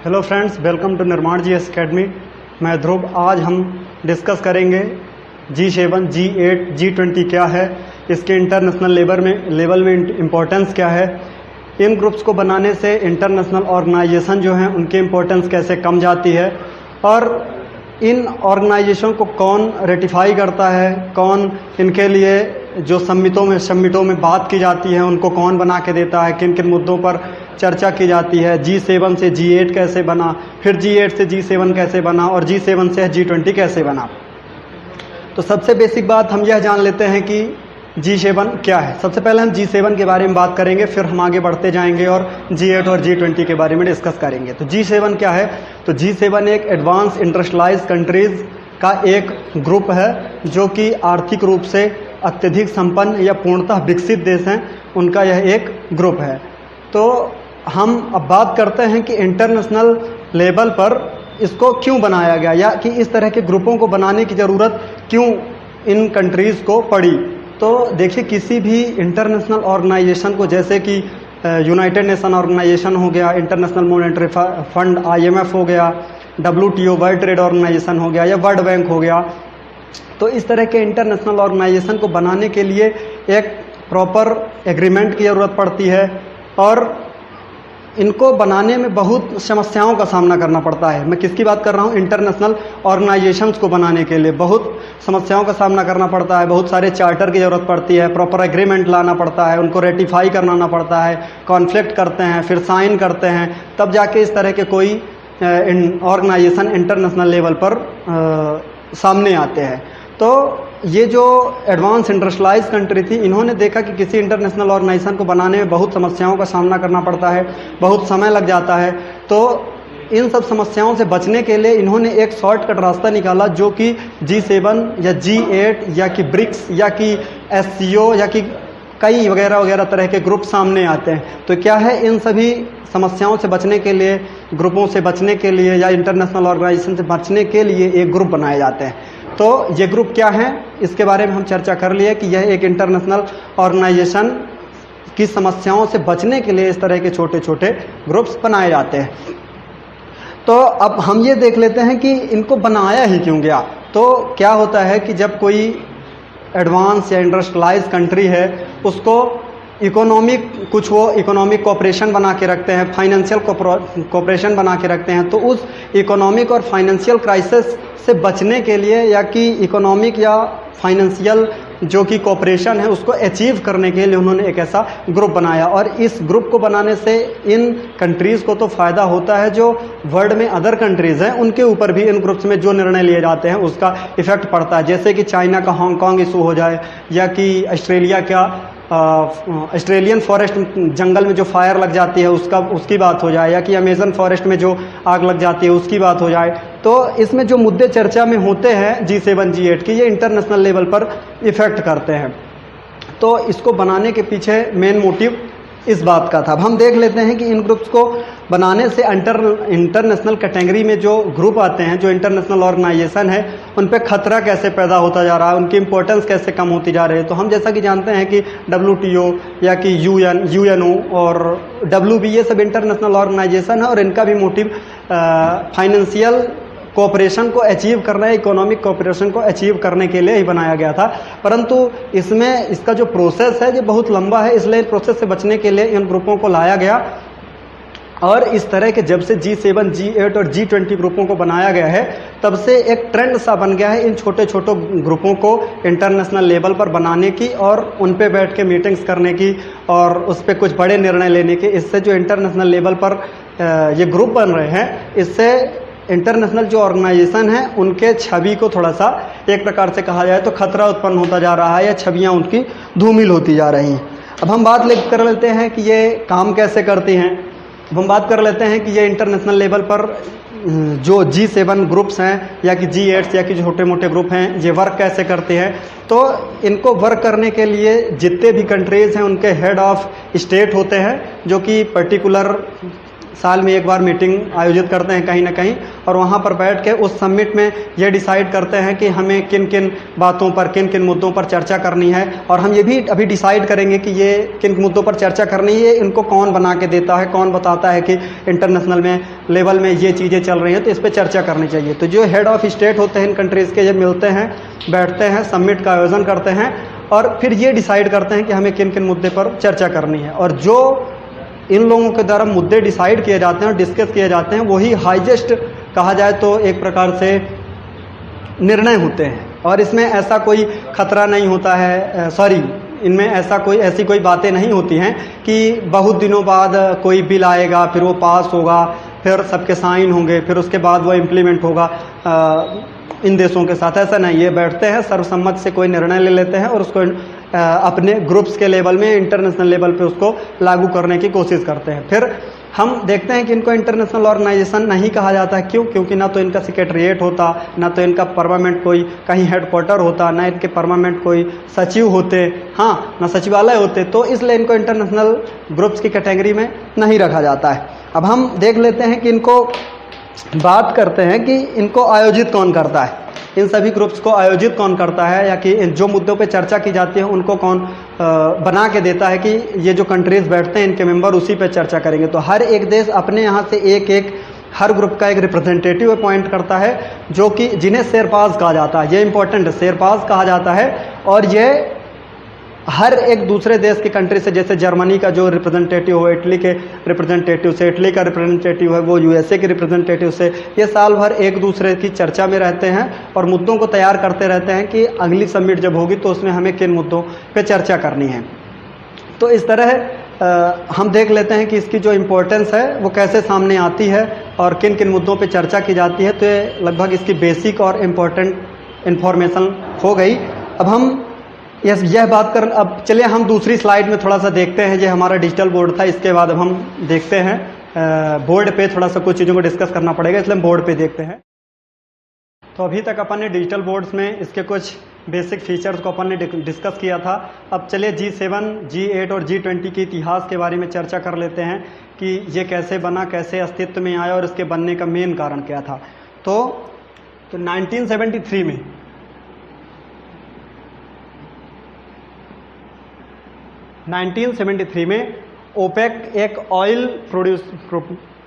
Hello friends, welcome to निर्माण जी academy. मैं ध्रुव। आज हम डिस्कस करेंगे G7, G8, G20 क्या है, इसके इंटरनेशनल लेवल में इम्पोर्टेंस क्या है, इन ग्रुप्स को बनाने से इंटरनेशनल ऑर्गेनाइजेशन जो हैं उनकी इम्पोर्टेंस कैसे कम जाती है, और इन ऑर्गेनाइजेशन को कौन रेटिफाई करता है, कौन इनके लिए जो समिटों में बात की जाती है उनको कौन बना के देता है, किन किन मुद्दों पर चर्चा की जाती है, G7 से G8 कैसे बना, फिर G8 से G7 कैसे बना, और G7 से G20 कैसे बना। तो सबसे बेसिक बात हम यह जान लेते हैं कि G7 क्या है। सबसे पहले हम G7 के बारे में बात करेंगे, फिर हम आगे बढ़ते जाएंगे और G8 और G20 के बारे में डिस्कस करेंगे। तो G7 क्या है? तो G7 एक एडवांस इंडस्ट्रियलाइज्ड कंट्रीज़ का एक ग्रुप है जो कि आर्थिक रूप से अत्यधिक संपन्न या पूर्णतः विकसित देश हैं, उनका यह एक ग्रुप है। तो हम अब बात करते हैं कि इंटरनेशनल लेवल पर इसको क्यों बनाया गया, या कि इस तरह के ग्रुपों को बनाने की ज़रूरत क्यों इन कंट्रीज़ को पड़ी। तो देखिए, किसी भी इंटरनेशनल ऑर्गेनाइजेशन को, जैसे कि यूनाइटेड नेशन ऑर्गेनाइजेशन हो गया, इंटरनेशनल मॉनेटरी फंड IMF हो गया, WTO वर्ल्ड ट्रेड ऑर्गेनाइजेशन हो गया, या वर्ल्ड बैंक हो गया, तो इस तरह के इंटरनेशनल ऑर्गेनाइजेशन को बनाने के लिए एक प्रॉपर एग्रीमेंट की ज़रूरत पड़ती है, और इनको बनाने में बहुत समस्याओं का सामना करना पड़ता है। मैं किसकी बात कर रहा हूँ? इंटरनेशनल ऑर्गेनाइजेशंस को बनाने के लिए बहुत समस्याओं का सामना करना पड़ता है, बहुत सारे चार्टर की ज़रूरत पड़ती है, प्रॉपर एग्रीमेंट लाना पड़ता है, उनको रेटिफाई करवाना पड़ता है, कॉन्फ्लिक्ट करते हैं, फिर साइन करते हैं, तब जाके इस तरह के कोई ऑर्गेनाइजेशन इंटरनेशनल लेवल पर सामने आते हैं। तो ये जो एडवांस इंडस्ट्रियलाइज्ड कंट्री थी, इन्होंने देखा कि किसी इंटरनेशनल ऑर्गेनाइजेशन को बनाने में बहुत समस्याओं का सामना करना पड़ता है, बहुत समय लग जाता है। तो इन सब समस्याओं से बचने के लिए इन्होंने एक शॉर्टकट रास्ता निकाला, जो कि G7 या G8 या कि ब्रिक्स या कि SCO या कि कई वगैरह वगैरह तरह के ग्रुप सामने आते हैं। तो क्या है, इन सभी समस्याओं से बचने के लिए, ग्रुपों से बचने के लिए या इंटरनेशनल ऑर्गेनाइजेशन से बचने के लिए एक ग्रुप बनाए जाते हैं। तो ये ग्रुप क्या है, इसके बारे में हम चर्चा कर लिए कि यह एक इंटरनेशनल ऑर्गेनाइजेशन की समस्याओं से बचने के लिए इस तरह के छोटे छोटे ग्रुप्स बनाए जाते हैं। तो अब हम ये देख लेते हैं कि इनको बनाया ही क्यों गया। तो क्या होता है कि जब कोई एडवांस या इंडस्ट्रियलाइज्ड कंट्री है, उसको इकोनॉमिक कोऑपरेशन बना के रखते हैं, फाइनेंशियल कोऑपरेशन बना के रखते हैं। तो उस इकोनॉमिक और फाइनेंशियल क्राइसिस से बचने के लिए, या कि इकोनॉमिक या फाइनेंशियल जो कि कोऑपरेशन है उसको अचीव करने के लिए उन्होंने एक ऐसा ग्रुप बनाया। और इस ग्रुप को बनाने से इन कंट्रीज़ को तो फ़ायदा होता है, जो वर्ल्ड में अदर कंट्रीज़ हैं उनके ऊपर भी इन ग्रुप्स में जो निर्णय लिए जाते हैं उसका इफ़ेक्ट पड़ता है। जैसे कि चाइना का हांगकांग इशू हो जाए, या कि ऑस्ट्रेलिया का ऑस्ट्रेलियन फॉरेस्ट जंगल में जो फायर लग जाती है उसकी बात हो जाए, या कि अमेजन फॉरेस्ट में जो आग लग जाती है उसकी बात हो जाए। तो इसमें जो मुद्दे चर्चा में होते हैं G7, G8 की, ये इंटरनेशनल लेवल पर इफ़ेक्ट करते हैं। तो इसको बनाने के पीछे मेन मोटिव इस बात का था। अब हम देख लेते हैं कि इन ग्रुप्स को बनाने से इंटरनेशनल कैटेगरी में जो ग्रुप आते हैं, जो इंटरनेशनल ऑर्गेनाइजेशन है, उन पे खतरा कैसे पैदा होता जा रहा है, उनकी इंपॉर्टेंस कैसे कम होती जा रही है। तो हम जैसा कि जानते हैं कि WTO या कि UNO और WB, ये सब इंटरनेशनल ऑर्गेनाइजेशन है, और इनका भी मोटिव फाइनेंशियल कोऑपरेशन को अचीव करना है, इकोनॉमिक कोऑपरेशन को अचीव करने के लिए ही बनाया गया था। परंतु इसमें इसका जो प्रोसेस है ये बहुत लंबा है, इसलिए प्रोसेस से बचने के लिए इन ग्रुपों को लाया गया। और इस तरह के जब से G7, G8 और G20 ग्रुपों को बनाया गया है, तब से एक ट्रेंड सा बन गया है इन छोटे छोटे ग्रुपों को इंटरनेशनल लेवल पर बनाने की, और उन पे बैठ के मीटिंग्स करने की, और उस पर कुछ बड़े निर्णय लेने की। इससे जो इंटरनेशनल लेवल पर ये ग्रुप बन रहे हैं, इससे इंटरनेशनल जो ऑर्गेनाइजेशन है उनके छवि को थोड़ा सा, एक प्रकार से कहा जाए तो खतरा उत्पन्न होता जा रहा है, या छवियाँ उनकी धूमिल होती जा रही हैं। अब हम बात कर लेते हैं कि ये काम कैसे करती हैं। अब हम बात कर लेते हैं कि ये इंटरनेशनल लेवल पर जो G7 ग्रुप्स हैं, या कि G8 या कि छोटे मोटे ग्रुप हैं, ये वर्क कैसे करते हैं। तो इनको वर्क करने के लिए जितने भी कंट्रीज़ हैं उनके हेड ऑफ स्टेट होते हैं, जो कि पर्टिकुलर साल में एक बार मीटिंग आयोजित करते हैं कहीं ना कहीं, और वहाँ पर बैठ के उस समिट में ये डिसाइड करते हैं कि हमें किन किन बातों पर, किन किन मुद्दों पर चर्चा करनी है, और हम ये भी अभी डिसाइड करेंगे कि ये किन मुद्दों पर चर्चा करनी है, इनको कौन बना के देता है, कौन बताता है कि इंटरनेशनल में लेवल में ये चीज़ें चल रही हैं, तो इस पर चर्चा करनी चाहिए। तो जो हेड ऑफ स्टेट होते हैं इन कंट्रीज़ के, ये मिलते हैं, बैठते हैं, समिट का आयोजन करते हैं, और फिर ये डिसाइड करते हैं कि हमें किन किन मुद्दे पर चर्चा करनी है। और जो इन लोगों के द्वारा मुद्दे डिसाइड किए जाते हैं और डिस्कस किए जाते हैं, वही हाईएस्ट कहा जाए तो एक प्रकार से निर्णय होते हैं। और इसमें ऐसा कोई खतरा नहीं होता है, इनमें ऐसी कोई बातें नहीं होती हैं कि बहुत दिनों बाद कोई बिल आएगा, फिर वो पास होगा, फिर सबके साइन होंगे, फिर उसके बाद वो इम्प्लीमेंट होगा इन देशों के साथ। ऐसा नहीं, ये बैठते हैं, सर्वसम्मत से कोई निर्णय ले लेते हैं और उसको अपने ग्रुप्स के लेवल में, इंटरनेशनल लेवल पे उसको लागू करने की कोशिश करते हैं। फिर हम देखते हैं कि इनको इंटरनेशनल ऑर्गेनाइजेशन नहीं कहा जाता है। क्यों? क्योंकि ना तो इनका सेक्रेटरिएट होता, ना तो इनका परमानेंट कोई कहीं हेडक्वार्टर होता, ना इनके परमानेंट कोई सचिव होते, हाँ, ना सचिवालय होते, तो इसलिए इनको इंटरनेशनल ग्रुप्स की कैटेगरी में नहीं रखा जाता है। अब हम देख लेते हैं कि इनको बात करते हैं कि इनको आयोजित कौन करता है, इन सभी ग्रुप्स को आयोजित कौन करता है, या कि जो मुद्दों पे चर्चा की जाती है उनको कौन बना के देता है कि ये जो कंट्रीज बैठते हैं इनके मेंबर उसी पे चर्चा करेंगे। तो हर एक देश अपने यहाँ से एक हर ग्रुप का एक रिप्रेजेंटेटिव अपॉइंट करता है, जो कि जिन्हें शेरपास कहा जाता है। ये इंपॉर्टेंट है, शेरपास कहा जाता है। और ये हर एक दूसरे देश की कंट्री से, जैसे जर्मनी का जो रिप्रेजेंटेटिव हो इटली के रिप्रेजेंटेटिव से, इटली का रिप्रेजेंटेटिव है वो यूएसए के रिप्रेजेंटेटिव से, ये साल भर एक दूसरे की चर्चा में रहते हैं और मुद्दों को तैयार करते रहते हैं कि अगली समिट जब होगी तो उसमें हमें किन मुद्दों पे चर्चा करनी है। तो इस तरह हम देख लेते हैं कि इसकी जो इम्पोर्टेंस है वो कैसे सामने आती है और किन किन मुद्दों पे चर्चा की जाती है। तो ये लगभग इसकी बेसिक और इम्पोर्टेंट इन्फॉर्मेशन हो गई। अब हम यह बात कर, अब चलिए हम दूसरी स्लाइड में थोड़ा सा देखते हैं। ये हमारा डिजिटल बोर्ड था, इसके बाद अब हम देखते हैं बोर्ड पे थोड़ा सा कुछ चीज़ों को डिस्कस करना पड़ेगा, इसलिए हम बोर्ड पे देखते हैं। तो अभी तक अपन ने डिजिटल बोर्ड्स में इसके कुछ बेसिक फीचर्स को अपन ने डिस्कस किया था। अब चलिए G7, G8 और G20 के इतिहास के बारे में चर्चा कर लेते हैं कि ये कैसे बना, कैसे अस्तित्व में आया और इसके बनने का मेन कारण क्या था। तो 1973 में ओपेक एक ऑयल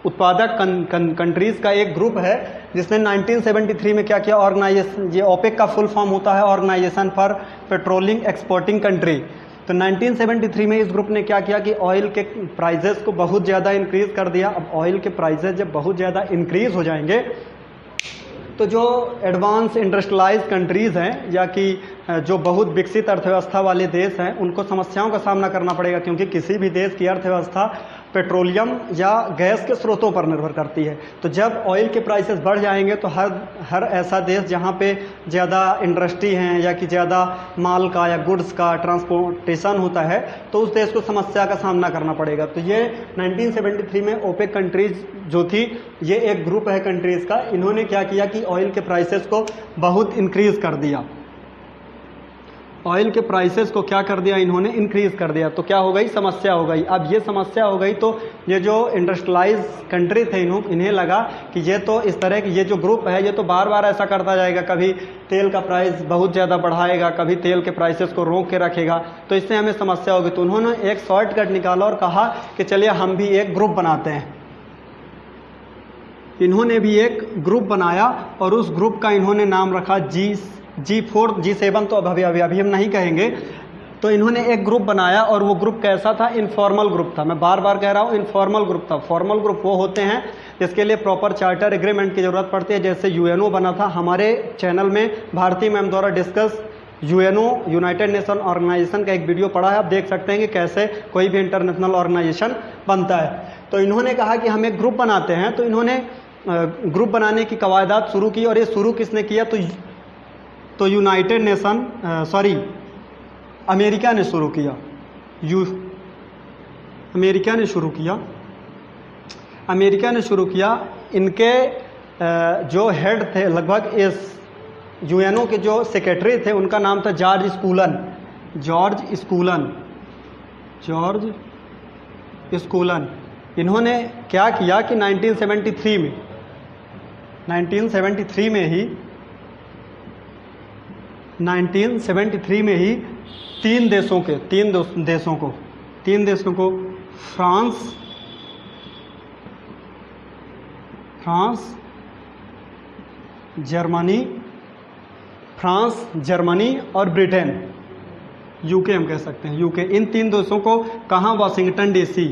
उत्पादक कंट्रीज का एक ग्रुप है जिसने 1973 में क्या किया, ऑर्गेनाइजेशन, ये ओपेक का फुल फॉर्म होता है organization for petroleum exporting country. तो 1973 में इस ग्रुप ने क्या किया कि ऑयल के प्राइजेस को बहुत ज़्यादा इंक्रीज कर दिया। अब ऑयल के प्राइजेस जब बहुत ज़्यादा इंक्रीज हो जाएंगे तो जो एडवांस इंडस्ट्रियलाइज कंट्रीज़ हैं या कि जो बहुत विकसित अर्थव्यवस्था वाले देश हैं उनको समस्याओं का सामना करना पड़ेगा, क्योंकि किसी भी देश की अर्थव्यवस्था पेट्रोलियम या गैस के स्रोतों पर निर्भर करती है। तो जब ऑयल के प्राइसेस बढ़ जाएंगे तो हर ऐसा देश जहाँ पे ज़्यादा इंडस्ट्री हैं या कि ज़्यादा माल का या गुड्स का ट्रांसपोर्टेशन होता है तो उस देश को समस्या का सामना करना पड़ेगा। तो ये 1973 में ओपेक कंट्रीज जो थी, ये एक ग्रुप है कंट्रीज़ का, इन्होंने क्या किया कि ऑयल के प्राइसेस को बहुत इंक्रीज़ कर दिया। ऑयल के प्राइसेस को क्या कर दिया इन्होंने, इंक्रीज कर दिया। तो क्या हो गई, समस्या हो गई। अब ये समस्या हो गई तो ये जो इंडस्ट्रियलाइज कंट्री थे इन्हें लगा कि ये तो इस तरह की, ये जो ग्रुप है ये तो बार बार ऐसा करता जाएगा, कभी तेल का प्राइस बहुत ज़्यादा बढ़ाएगा, कभी तेल के प्राइसेस को रोक के रखेगा, तो इससे हमें समस्या होगी। तो उन्होंने एक शॉर्टकट निकाला और कहा कि चलिए हम भी एक ग्रुप बनाते हैं। इन्होंने भी एक ग्रुप बनाया और उस ग्रुप का इन्होंने नाम रखा G4, G7 तो अभी हम नहीं कहेंगे। तो इन्होंने एक ग्रुप बनाया और वो ग्रुप कैसा था, इनफॉर्मल ग्रुप था। मैं बार बार कह रहा हूँ इनफॉर्मल ग्रुप था। फॉर्मल ग्रुप वो होते हैं जिसके लिए प्रॉपर चार्टर एग्रीमेंट की ज़रूरत पड़ती है, जैसे UNO बना था। हमारे चैनल में भारती मैम द्वारा discuss UNO, United Nation Organization का एक वीडियो पड़ा है, आप देख सकते हैं कि कैसे कोई भी इंटरनेशनल ऑर्गेनाइजेशन बनता है। तो इन्होंने कहा कि हम एक ग्रुप बनाते हैं। तो इन्होंने ग्रुप बनाने की कवायदात शुरू की और ये शुरू किसने किया, तो यूनाइटेड नेशन अमेरिका ने शुरू किया। अमेरिका ने शुरू किया। इनके जो हेड थे, लगभग इस UNO के जो सेक्रेटरी थे उनका नाम था जॉर्ज स्कूलन। इन्होंने क्या किया कि 1973 में ही तीन देशों को फ्रांस, जर्मनी और ब्रिटेन, यूके हम कह सकते हैं, यूके, इन तीन देशों को कहाँ, वाशिंगटन डीसी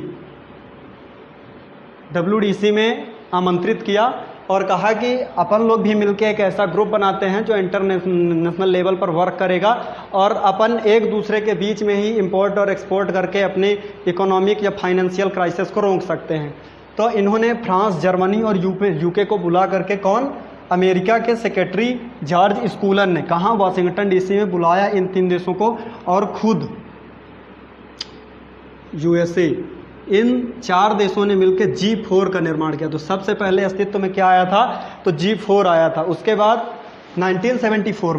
WDC में आमंत्रित किया और कहा कि अपन लोग भी मिलकर एक ऐसा ग्रुप बनाते हैं जो इंटरनेशनल लेवल पर वर्क करेगा और अपन एक दूसरे के बीच में ही इंपोर्ट और एक्सपोर्ट करके अपने इकोनॉमिक या फाइनेंशियल क्राइसिस को रोक सकते हैं। तो इन्होंने फ्रांस, जर्मनी और यूके को बुला करके, कौन, अमेरिका के सेक्रेटरी जॉर्ज स्कूलन ने, कहाँ, वाशिंगटन डीसी में बुलाया इन तीन देशों को और खुद USA, इन चार देशों ने मिलकर G4 का निर्माण किया। तो सबसे पहले अस्तित्व में क्या आया था, तो G4 आया था। उसके बाद 1974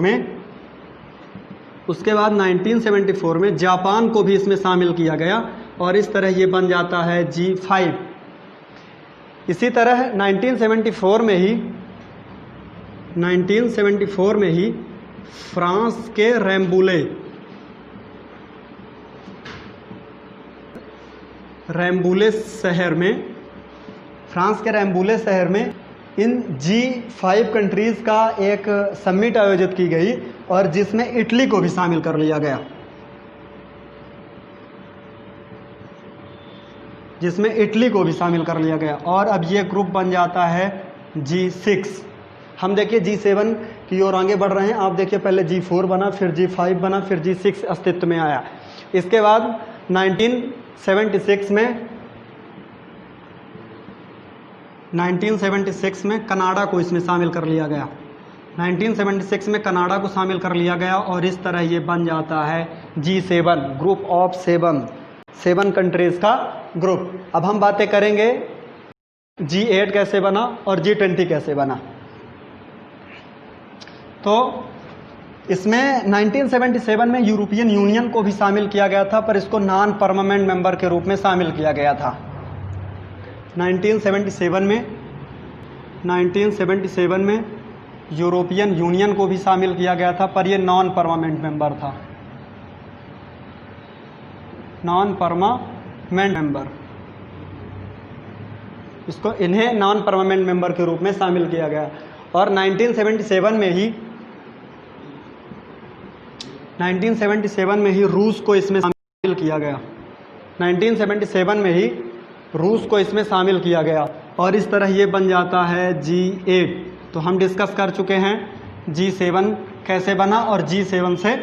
में जापान को भी इसमें शामिल किया गया और इस तरह ये बन जाता है G5। इसी तरह 1974 में ही फ्रांस के रैम्बुले शहर में इन G5 कंट्रीज़ का एक समिट आयोजित की गई और जिसमें इटली को भी शामिल कर लिया गया, और अब ये ग्रुप बन जाता है G6। हम देखिए G7 की ओर आगे बढ़ रहे हैं। आप देखिए पहले G4 बना, फिर G5 बना, फिर G6 अस्तित्व में आया। इसके बाद 1976 में कनाडा को इसमें शामिल कर लिया गया। 1976 में कनाडा को शामिल कर लिया गया और इस तरह ये बन जाता है G7, ग्रुप ऑफ 7 कंट्रीज़ का ग्रुप। अब हम बातें करेंगे G8 कैसे बना और G20 कैसे बना। तो इसमें 1977 में यूरोपियन यूनियन को भी शामिल किया गया था, पर इसको नॉन परमानेंट मेंबर के रूप में शामिल किया गया था। 1977 में यूरोपियन यूनियन को भी शामिल किया गया था, पर ये नॉन परमानेंट मेंबर था, इन्हें नॉन परमानेंट मेंबर के रूप में शामिल किया गया। और 1977 में ही रूस को इसमें शामिल किया गया। 1977 में ही रूस को इसमें शामिल किया गया और इस तरह ये बन जाता है G8। तो हम डिस्कस कर चुके हैं G7 कैसे बना और G7 से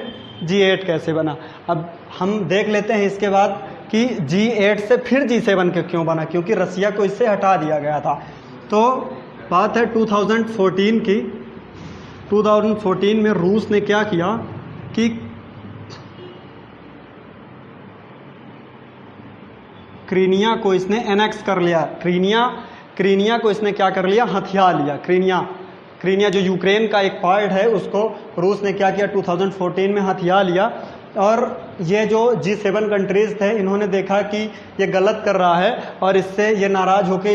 G8 कैसे बना। अब हम देख लेते हैं इसके बाद कि G8 से फिर G7 के क्यों बना, क्योंकि रसिया को इससे हटा दिया गया था। तो बात है 2014 की। 2014 में रूस ने क्या किया कि क्रीनिया को इसने एनेक्स कर लिया। क्रीनिया को इसने क्या कर लिया, हथिया लिया। क्रीनिया जो यूक्रेन का एक पार्ट है, उसको रूस ने क्या किया, 2014 में हथिया लिया। और ये जो G7 कंट्रीज़ थे, इन्होंने देखा कि ये गलत कर रहा है और इससे ये नाराज़ होकर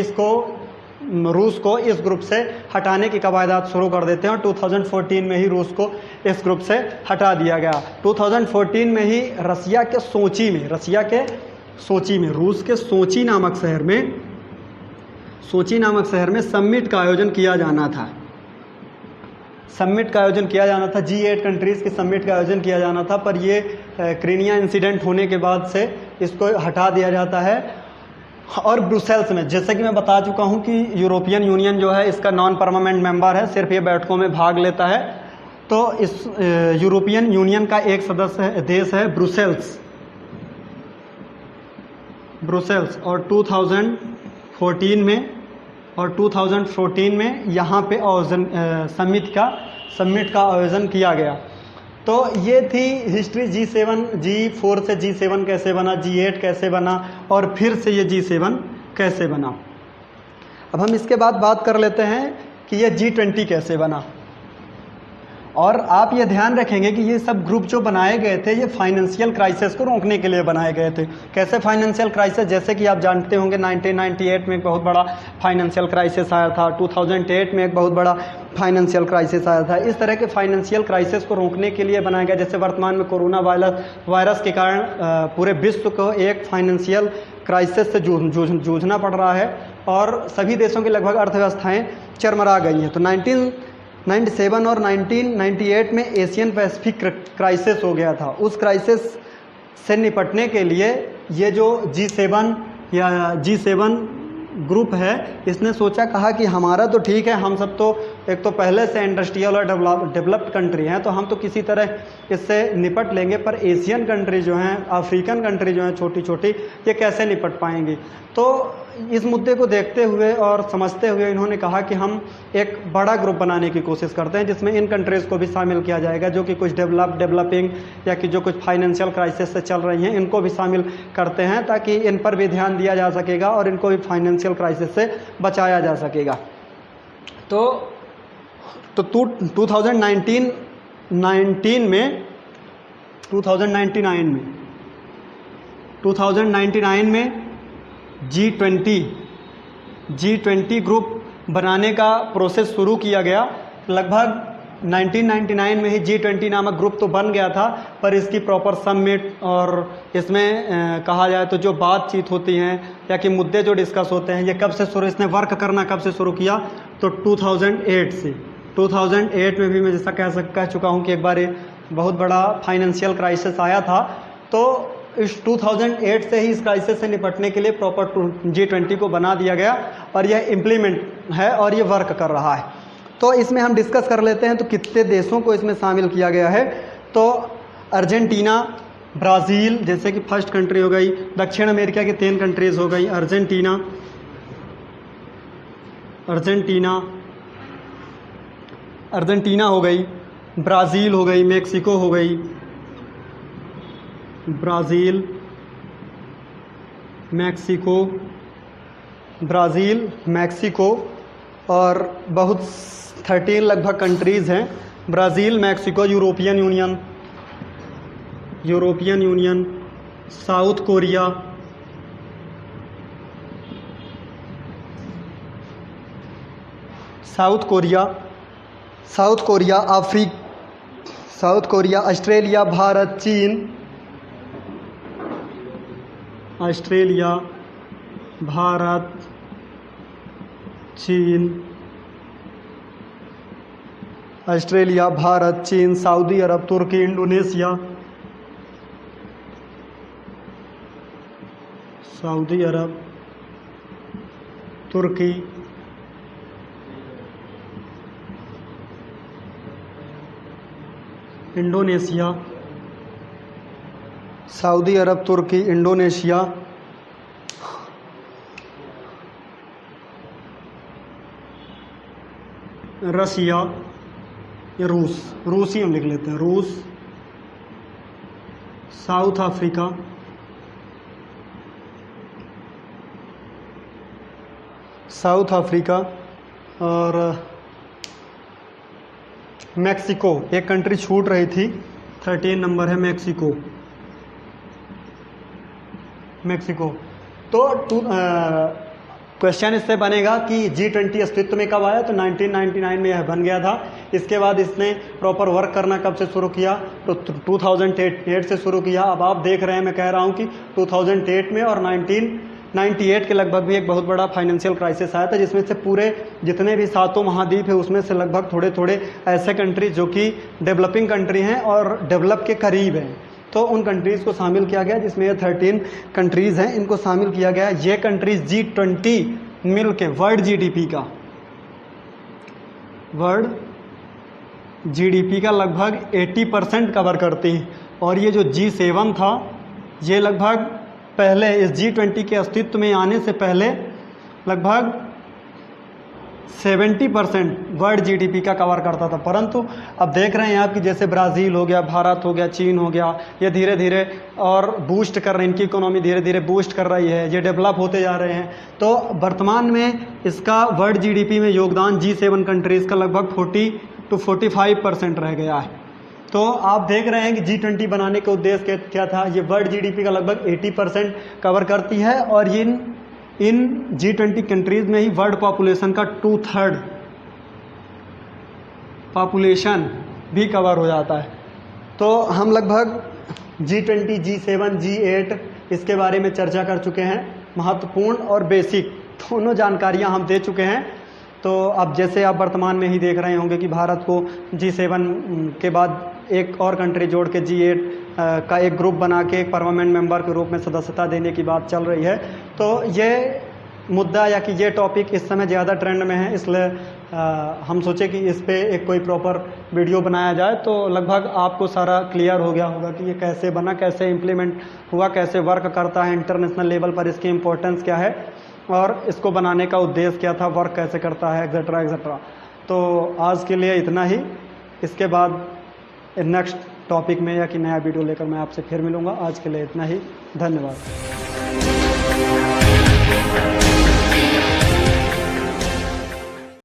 रूस को इस ग्रुप से हटाने की कवायदात शुरू कर देते हैं और 2014 में ही रूस को इस ग्रुप से हटा दिया गया। 2014 में ही रसिया के सोची में रूस के सोची नामक शहर में समिट का आयोजन किया जाना था। G8 कंट्रीज़ के समिट का आयोजन किया जाना था, पर ये क्रीनिया इंसिडेंट होने के बाद से इसको हटा दिया जाता है। और ब्रुसेल्स में, जैसे कि मैं बता चुका हूं कि यूरोपियन यूनियन जो है इसका नॉन परमानेंट मेंबर है, सिर्फ ये बैठकों में भाग लेता है। तो इस यूरोपियन यूनियन का एक सदस्य देश है ब्रुसेल्स। और 2014 में यहाँ पे समिट का आयोजन किया गया। तो ये थी हिस्ट्री G4 से G7 कैसे बना, G8 कैसे बना और फिर से ये G7 कैसे बना। अब हम इसके बाद बात कर लेते हैं कि ये G20 कैसे बना। और आप ये ध्यान रखेंगे कि ये सब ग्रुप जो बनाए गए थे ये फाइनेंशियल क्राइसिस को रोकने के लिए बनाए गए थे। कैसे फाइनेंशियल क्राइसिस? जैसे कि आप जानते होंगे 1998 में एक बहुत बड़ा फाइनेंशियल क्राइसिस आया था, 2008 में एक बहुत बड़ा फाइनेंशियल क्राइसिस आया था। इस तरह के फाइनेंशियल क्राइसिस को रोकने के लिए बनाया गया। जैसे वर्तमान में कोरोना वायरस के कारण पूरे विश्व को एक फाइनेंशियल क्राइसिस से जूझना पड़ रहा है और सभी देशों की लगभग अर्थव्यवस्थाएं चरमरा गई हैं। तो 1997 और 1998 में एशियन पैसिफिक क्राइसिस हो गया था। उस क्राइसिस से निपटने के लिए ये जो G7 ग्रुप है इसने सोचा, कहा कि हमारा तो ठीक है, हम सब तो एक तो पहले से इंडस्ट्रियल और डेवलप्ड कंट्री हैं, तो हम तो किसी तरह इससे निपट लेंगे, पर एशियन कंट्री जो हैं, अफ्रीकन कंट्री जो हैं छोटी छोटी, ये कैसे निपट पाएंगी। तो इस मुद्दे को देखते हुए और समझते हुए इन्होंने कहा कि हम एक बड़ा ग्रुप बनाने की कोशिश करते हैं जिसमें इन कंट्रीज़ को भी शामिल किया जाएगा जो कि कुछ डेवलपिंग या कि जो कुछ फाइनेंशियल क्राइसिस से चल रही हैं इनको भी शामिल करते हैं, ताकि इन पर भी ध्यान दिया जा सकेगा और इनको भी फाइनेंशियल क्राइसिस से बचाया जा सकेगा। तो 2099 में G20 ग्रुप बनाने का प्रोसेस शुरू किया गया। लगभग 1999 में ही G20 नामक ग्रुप तो बन गया था, पर इसकी प्रॉपर समिट और इसमें कहा जाए तो जो बातचीत होती हैं या कि मुद्दे जो डिस्कस होते हैं, ये कब से शुरू, इसने वर्क करना कब से शुरू किया, तो 2008 से। 2008 में भी मैं जैसा कह चुका हूँ कि एक बार बहुत बड़ा फाइनेंशियल क्राइसिस आया था, तो इस 2008 से ही इस क्राइसिस से निपटने के लिए प्रॉपर G20 को बना दिया गया और यह इम्प्लीमेंट है और ये वर्क कर रहा है। तो इसमें हम डिस्कस कर लेते हैं तो कितने देशों को इसमें शामिल किया गया है। तो अर्जेंटीना, ब्राज़ील जैसे कि फर्स्ट कंट्री हो गई, दक्षिण अमेरिका की 3 कंट्रीज़ हो गई, अर्जेंटीना हो गई, ब्राज़ील हो गई, मेक्सिको हो गई, ब्राज़ील, मैक्सिको और बहुत 13 लगभग कंट्रीज़ हैं। Brazil, Mexico, European union, south Korea, Australia, Bharat, चीन, सऊदी अरब, तुर्की, इंडोनेशिया, सऊदी अरब, तुर्की, इंडोनेशिया, रसिया या रूस ही हम लिख लेते हैं, रूस, साउथ अफ्रीका और मैक्सिको। एक कंट्री छूट रही थी, 13 नंबर है मैक्सिको। तो क्वेश्चन इससे बनेगा कि G20 अस्तित्व में कब आया, तो 1999 में यह बन गया था। इसके बाद इसने प्रॉपर वर्क करना कब से शुरू किया, तो 2008 से शुरू किया। अब आप देख रहे हैं, मैं कह रहा हूं कि 2008 में और 1998 के लगभग भी एक बहुत बड़ा फाइनेंशियल क्राइसिस आया था, जिसमें से पूरे जितने भी 7 महाद्वीप है उसमें से लगभग थोड़े थोड़े ऐसे कंट्री जो कि डेवलपिंग कंट्री हैं और डेवलप के करीब हैं, तो उन कंट्रीज़ को शामिल किया गया, जिसमें ये 13 कंट्रीज़ हैं, इनको शामिल किया गया। ये कंट्रीज G20 मिल के वर्ल्ड GDP का लगभग 80% कवर करती हैं। और ये जो G7 था, ये लगभग पहले इस G20 के अस्तित्व में आने से पहले लगभग 70% वर्ल्ड GDP का कवर करता था। परंतु अब देख रहे हैं आप कि जैसे ब्राज़ील हो गया, भारत हो गया, चीन हो गया, ये धीरे धीरे और बूस्ट कर रहे हैं, इनकी इकोनॉमी धीरे धीरे बूस्ट कर रही है, ये डेवलप होते जा रहे हैं। तो वर्तमान में इसका वर्ल्ड GDP में योगदान G7 कंट्रीज़ का लगभग to 45% रह गया है। तो आप देख रहे हैं कि G20 बनाने का उद्देश्य क्या था। ये वर्ल्ड जीडीपी का लगभग 80% कवर करती है और इन G20 कंट्रीज में ही वर्ल्ड पॉपुलेशन का 2/3 पॉपुलेशन भी कवर हो जाता है। तो हम लगभग G20, G7, G8 इसके बारे में चर्चा कर चुके हैं। महत्वपूर्ण और बेसिक दोनों जानकारियां हम दे चुके हैं। तो अब जैसे आप वर्तमान में ही देख रहे होंगे कि भारत को G7 के बाद एक और कंट्री जोड़ के G8 का एक ग्रुप बना के एक परमानेंट मेंबर के रूप में सदस्यता देने की बात चल रही है। तो ये मुद्दा या कि ये टॉपिक इस समय ज़्यादा ट्रेंड में है, इसलिए हम सोचे कि इस पे एक कोई प्रॉपर वीडियो बनाया जाए। तो लगभग आपको सारा क्लियर हो गया होगा कि ये कैसे बना, कैसे इम्प्लीमेंट हुआ, कैसे वर्क करता है इंटरनेशनल लेवल पर, इसकी इम्पोर्टेंस क्या है और इसको बनाने का उद्देश्य क्या था, वर्क कैसे करता है, एक्सेट्रा एक्सेट्रा। तो आज के लिए इतना ही। इसके बाद नेक्स्ट टॉपिक में या कि नया वीडियो लेकर मैं आपसे फिर मिलूँगा। आज के लिए इतना ही। धन्यवाद।